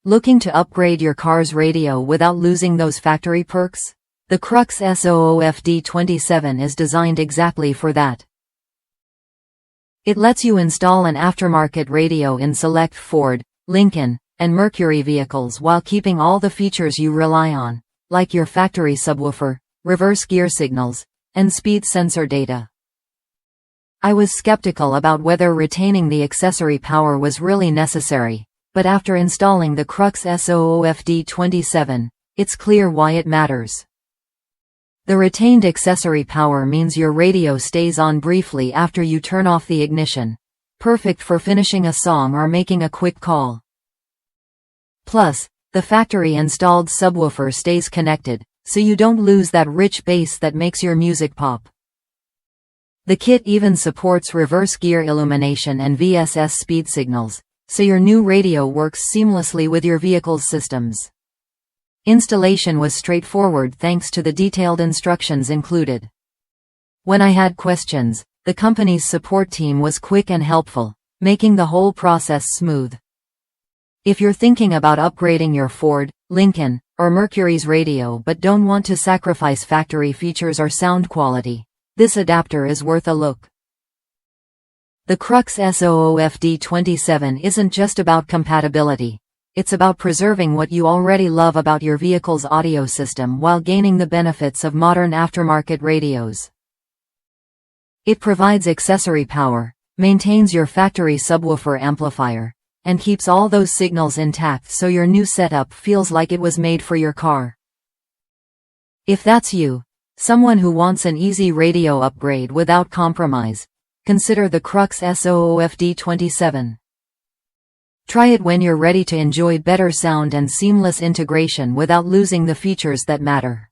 Looking to upgrade your car's radio without losing those factory perks? The Crux SOOFD-27 is designed exactly for that. It lets you install an aftermarket radio in select Ford, Lincoln, and Mercury vehicles while keeping all the features you rely on, like your factory subwoofer, reverse gear signals, and speed sensor data. I was skeptical about whether retaining the accessory power was really necessary, but after installing the Crux SOOFD-27, it's clear why it matters. The retained accessory power means your radio stays on briefly after you turn off the ignition, perfect for finishing a song or making a quick call. Plus, the factory-installed subwoofer stays connected, so you don't lose that rich bass that makes your music pop. The kit even supports reverse gear illumination and VSS speed signals, so your new radio works seamlessly with your vehicle's systems. Installation was straightforward thanks to the detailed instructions included. When I had questions, the company's support team was quick and helpful, making the whole process smooth. If you're thinking about upgrading your Ford, Lincoln, or Mercury's radio but don't want to sacrifice factory features or sound quality, this adapter is worth a look. The Crux SOOFD-27 isn't just about compatibility, it's about preserving what you already love about your vehicle's audio system while gaining the benefits of modern aftermarket radios. It provides accessory power, maintains your factory subwoofer amplifier, and keeps all those signals intact so your new setup feels like it was made for your car. If that's you, someone who wants an easy radio upgrade without compromise, consider the Crux SOOFD-27. Try it when you're ready to enjoy better sound and seamless integration without losing the features that matter.